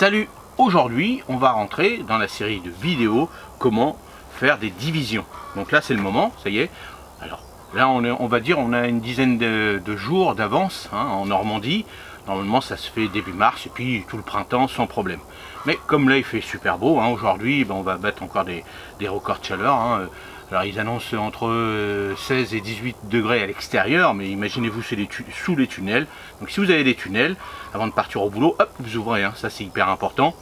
Salut, aujourd'hui on va rentrer dans la série de vidéos comment faire des divisions. Donc là c'est le moment, ça y est. Alors là on va dire on a une dizaine de jours d'avance en Normandie. Normalement ça se fait début mars et puis tout le printemps sans problème. Mais comme là il fait super beau, aujourd'hui on va battre encore des records de chaleur. Alors ils annoncent entre 16 et 18 degrés à l'extérieur, mais imaginez-vous sous les tunnels. Donc si vous avez des tunnels, avant de partir au boulot, hop, vous ouvrez, ça c'est hyper important.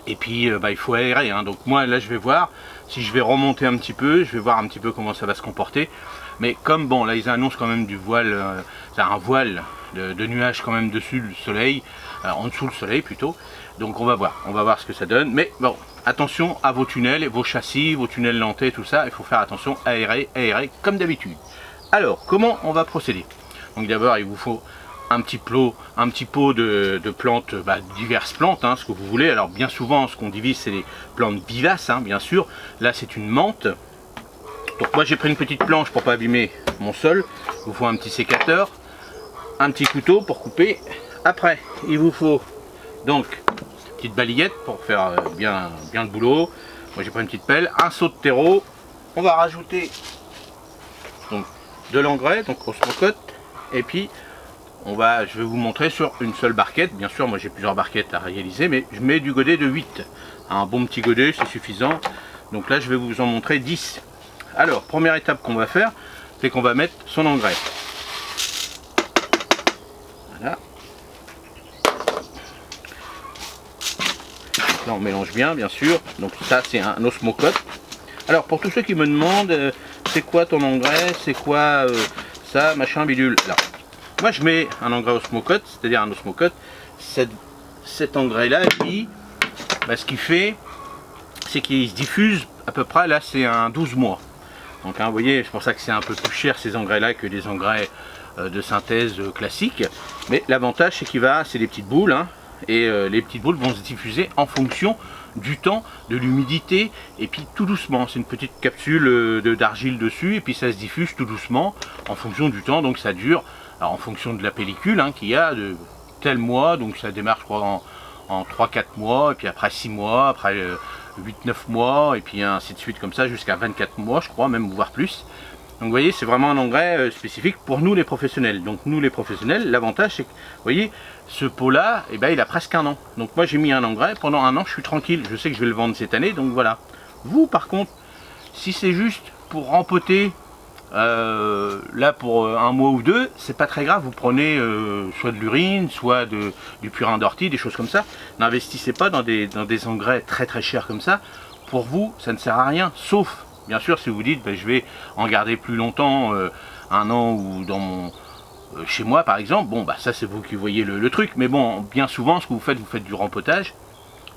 Et puis il faut aérer, donc moi là je vais voir si je vais remonter un petit peu, je vais voir un petit peu comment ça va se comporter. Mais comme bon là ils annoncent quand même du voile, c'est un voile de nuages quand même dessus le soleil, en dessous le soleil plutôt. Donc on va voir ce que ça donne. Mais bon, attention à vos tunnels, vos châssis, vos tunnels lentés, tout ça, il faut faire attention, aérer comme d'habitude. Alors comment on va procéder? Donc d'abord il vous faut un petit pot de plantes, diverses plantes, ce que vous voulez. Alors bien souvent ce qu'on divise c'est les plantes vivaces, bien sûr. Là c'est une menthe. Donc moi j'ai pris une petite planche pour pas abîmer mon sol. Il vous faut un petit sécateur, un petit couteau pour couper. Après il vous faut donc une petite balayette pour faire bien le boulot. Moi j'ai pris une petite pelle, un seau de terreau. On va rajouter donc de l'engrais, donc osmocote, et puis je vais vous montrer sur une seule barquette. Bien sûr moi j'ai plusieurs barquettes à réaliser, mais je mets du godet de 8. Un bon petit godet c'est suffisant. Donc là je vais vous en montrer 10. Alors première étape qu'on va faire, c'est qu'on va mettre son engrais. Voilà. Là on mélange bien sûr. Donc ça c'est un osmocote. Alors pour tous ceux qui me demandent c'est quoi ton engrais, c'est quoi ça, machin bidule. Alors moi je mets un engrais osmocote, c'est-à-dire un osmocote, cet engrais là, et puis ce qu'il fait c'est qu'il se diffuse à peu près, là c'est un 12 mois. Donc vous voyez, c'est pour ça que c'est un peu plus cher ces engrais là que les engrais de synthèse classiques. Mais l'avantage c'est c'est des petites boules, et les petites boules vont se diffuser en fonction du temps, de l'humidité, et puis tout doucement. C'est une petite capsule d'argile dessus, et puis ça se diffuse tout doucement en fonction du temps. Donc ça dure, alors en fonction de la pellicule qu'il y a, de tel mois. Donc ça démarre je crois en 3-4 mois, et puis après 6 mois, après 8-9 mois, et puis ainsi de suite comme ça jusqu'à 24 mois je crois, même voire plus. Donc vous voyez, c'est vraiment un engrais spécifique pour nous les professionnels. Donc nous les professionnels, l'avantage c'est que, vous voyez, ce pot là, il a presque un an. Donc moi j'ai mis un engrais, pendant un an je suis tranquille, je sais que je vais le vendre cette année, donc voilà. Vous par contre, si c'est juste pour rempoter, là pour un mois ou deux, c'est pas très grave, vous prenez soit de l'urine, soit du purin d'ortie, des choses comme ça. N'investissez pas dans des engrais très chers comme ça. Pour vous, ça ne sert à rien, sauf bien sûr si vous dites je vais en garder plus longtemps, un an ou dans chez moi par exemple. Bon ça c'est vous qui voyez le truc, mais bon bien souvent ce que vous faites du rempotage,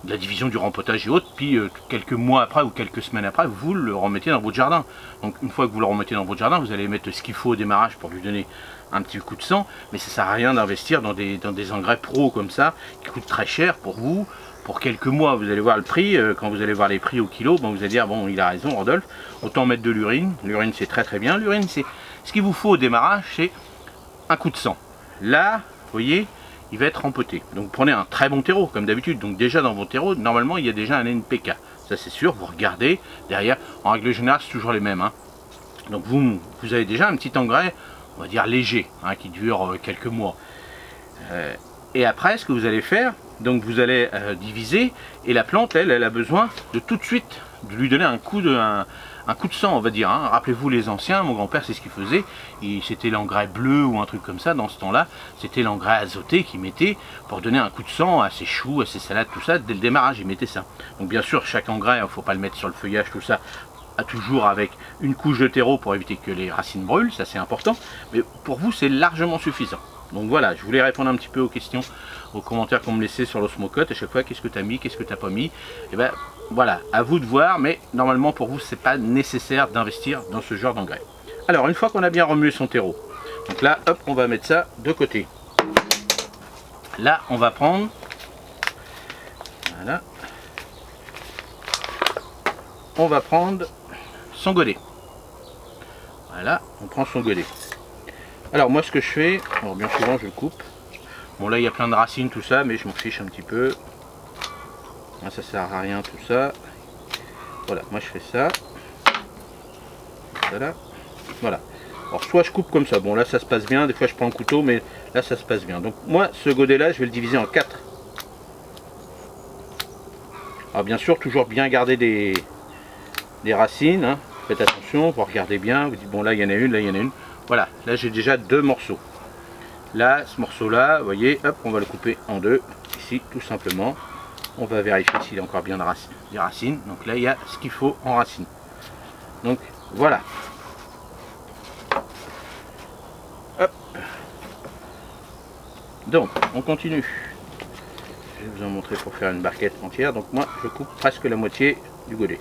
de la division du rempotage et autres, puis quelques mois après ou quelques semaines après vous le remettez dans votre jardin. Donc une fois que vous le remettez dans votre jardin, vous allez mettre ce qu'il faut au démarrage pour lui donner un petit coup de sang, mais ça sert à rien d'investir dans des engrais pro comme ça qui coûtent très cher pour vous. Pour quelques mois, vous allez voir le prix, quand vous allez voir les prix au kilo, vous allez dire bon il a raison Rodolphe, autant mettre de l'urine. L'urine c'est très bien. L'urine c'est ce qu'il vous faut au démarrage, c'est un coup de sang. Là, vous voyez, il va être rempoté. Donc vous prenez un très bon terreau comme d'habitude. Donc déjà dans vos terreaux, normalement il y a déjà un NPK. Ça c'est sûr, vous regardez derrière, en règle générale c'est toujours les mêmes. Donc vous avez déjà un petit engrais, on va dire léger, qui dure quelques mois. Et après ce que vous allez faire, donc vous allez diviser, et la plante elle a besoin de tout de suite de lui donner un coup de sang, on va dire. Rappelez-vous les anciens, mon grand-père c'est ce qu'il faisait, c'était l'engrais bleu ou un truc comme ça. Dans ce temps-là c'était l'engrais azoté qu'il mettait pour donner un coup de sang à ses choux, à ses salades, tout ça. Dès le démarrage il mettait ça. Donc bien sûr chaque engrais, il ne faut pas le mettre sur le feuillage, tout ça, toujours avec une couche de terreau pour éviter que les racines brûlent, ça c'est important, mais pour vous c'est largement suffisant. Donc voilà, je voulais répondre un petit peu aux questions, aux commentaires qu'on me laissait sur l'osmocote. À chaque fois, qu'est-ce que tu as mis, qu'est-ce que tu n'as pas mis. Et voilà, à vous de voir, mais normalement pour vous, c'est pas nécessaire d'investir dans ce genre d'engrais. Alors, une fois qu'on a bien remué son terreau, donc là, hop, on va mettre ça de côté. Là, on va prendre, voilà, on va prendre son godet. Voilà, on prend son godet. Alors moi ce que je fais, bien souvent je le coupe. Bon là il y a plein de racines tout ça, mais je m'en fiche un petit peu. Ça sert à rien tout ça. Voilà, moi je fais ça. Voilà. Voilà. Alors soit je coupe comme ça, bon là ça se passe bien, des fois je prends un couteau, mais là ça se passe bien. Donc moi ce godet là je vais le diviser en 4. Alors bien sûr toujours bien garder des racines, hein. Faites attention, vous regardez bien, vous dites bon là il y en a une, là il y en a une. Voilà, là j'ai déjà 2 morceaux. Là ce morceau là, vous voyez, hop, on va le couper en 2, ici tout simplement. On va vérifier s'il y a encore bien des racines. Donc là il y a ce qu'il faut en racines. Donc voilà. Hop. Donc on continue. Je vais vous en montrer pour faire une barquette entière. Donc moi je coupe presque la moitié du godet.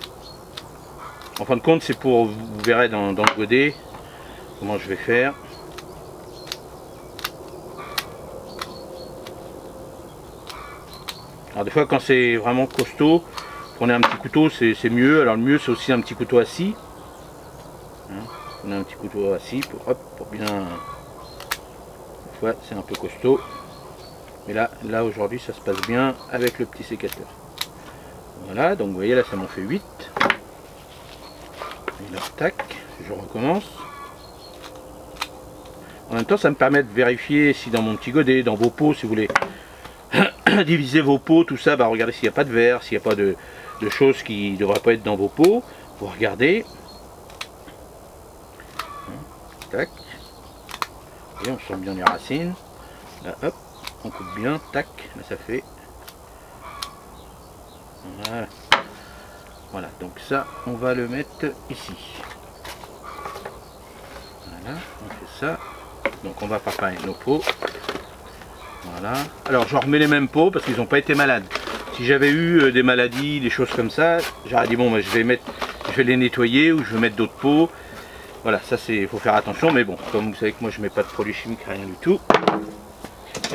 En fin de compte c'est pour, vous verrez dans le godet comment je vais faire. Alors des fois quand c'est vraiment costaud, prenez un petit couteau, c'est mieux. Alors le mieux c'est aussi un petit couteau assis. Prenez un petit couteau assis pour bien... Des fois c'est un peu costaud. Mais là aujourd'hui ça se passe bien avec le petit sécateur. Voilà, donc vous voyez là ça m'en fait 8. Et là, tac, je recommence. En même temps ça me permet de vérifier si dans mon petit godet, dans vos pots, si vous voulez diviser vos pots, tout ça, bah regardez s'il n'y a pas de verre, s'il n'y a pas de choses qui ne devraient pas être dans vos pots. Vous regardez. Tac. Et on sent bien les racines. Là hop, on coupe bien, tac, là ça fait. Voilà. Voilà, donc ça on va le mettre ici. Voilà, on fait ça. Donc on va préparer nos pots. Voilà. Alors je remets les mêmes pots parce qu'ils n'ont pas été malades. Si j'avais eu des maladies, des choses comme ça, j'aurais dit bon bah, je vais les nettoyer ou je vais mettre d'autres pots. Voilà, ça c'est, il faut faire attention, mais bon, comme vous savez que moi je mets pas de produits chimiques, rien du tout,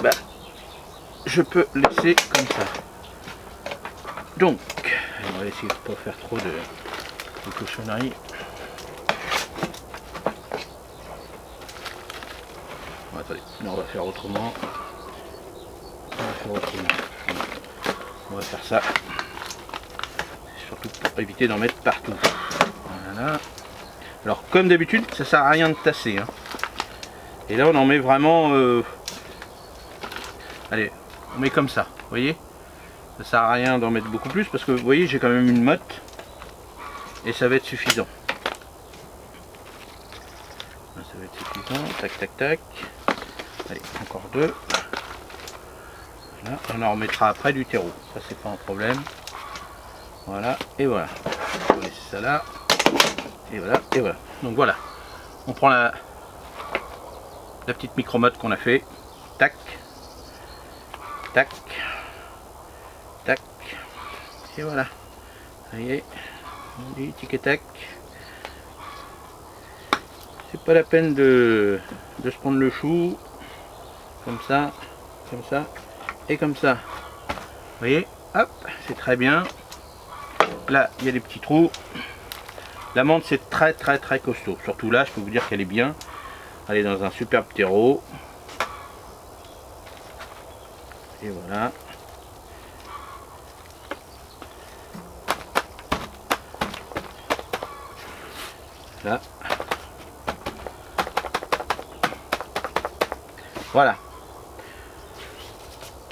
bah, je peux laisser comme ça. Donc, on va essayer de ne pas faire trop de cochonneries. Bon, attendez, non, on va faire autrement. On va faire ça. Surtout pour éviter d'en mettre partout. Voilà. Alors comme d'habitude, ça sert à rien de tasser. Hein. Et là on en met vraiment... Allez, on met comme ça, vous voyez. Ça sert à rien d'en mettre beaucoup plus parce que vous voyez j'ai quand même une motte. Et ça va être suffisant. Ça va être suffisant. Tac, tac, tac. Allez, encore 2. Là, on en remettra après du terreau, ça c'est pas un problème. Voilà, et voilà. On va laisser ça là. Et voilà, et voilà. Donc voilà. On prend la petite micro-motte qu'on a fait. Tac. Tac. Tac. Et voilà. Vous voyez. On dit tic et tac. C'est pas la peine de se prendre le chou. Comme ça. Comme ça. Et comme ça, vous voyez, hop, c'est très bien. Là, il y a des petits trous. La menthe, c'est très costaud. Surtout là, je peux vous dire qu'elle est bien. Elle est dans un superbe terreau. Et voilà. Là. Voilà.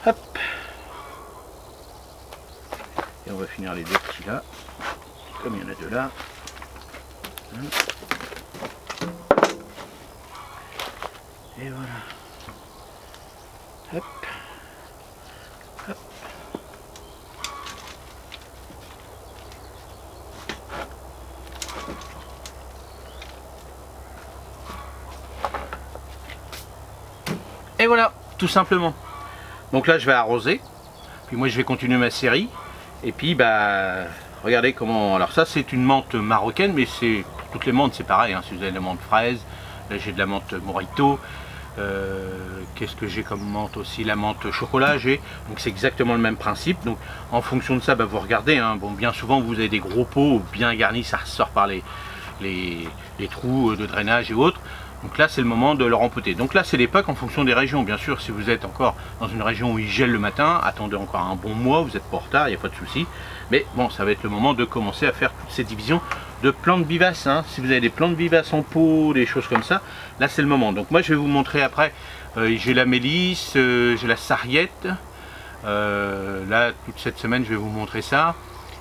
Hop. Et on va finir les 2 petits là. Comme il y en a 2 là. Et voilà. Hop. Hop. Et voilà, tout simplement. Donc là je vais arroser, puis moi je vais continuer ma série, et puis bah regardez comment, alors ça c'est une menthe marocaine, mais c'est pour toutes les menthes c'est pareil, hein. Si vous avez de la menthe fraise, là j'ai de la menthe morito, qu'est-ce que j'ai comme menthe aussi, la menthe chocolat j'ai, donc c'est exactement le même principe. Donc en fonction de ça bah, vous regardez, hein. Bon, bien souvent vous avez des gros pots bien garnis, ça ressort par les trous de drainage et autres. Donc là c'est le moment de le rempoter. Donc là c'est l'époque en fonction des régions. Bien sûr, si vous êtes encore dans une région où il gèle le matin, attendez encore un bon mois, vous n'êtes pas en retard, il n'y a pas de souci. Mais bon, ça va être le moment de commencer à faire toutes ces divisions de plantes vivaces. Hein. Si vous avez des plantes vivaces en pot, des choses comme ça, là c'est le moment. Donc moi je vais vous montrer après, j'ai la mélisse, j'ai la sarriette. Là toute cette semaine je vais vous montrer ça.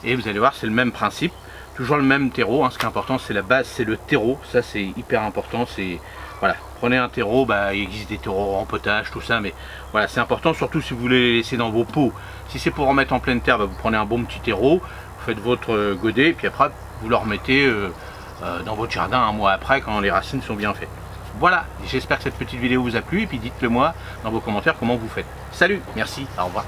Et vous allez voir, c'est le même principe. Toujours le même terreau, hein. Ce qui est important c'est la base, c'est le terreau, ça c'est hyper important, c'est voilà, prenez un terreau, il existe des terreaux en potage, tout ça, mais voilà, c'est important, surtout si vous voulez les laisser dans vos pots. Si c'est pour remettre en pleine terre, vous prenez un bon petit terreau, vous faites votre godet, puis après vous le remettez dans votre jardin un mois après quand les racines sont bien faites. Voilà, j'espère que cette petite vidéo vous a plu, et puis dites-le moi dans vos commentaires comment vous faites. Salut, merci, au revoir.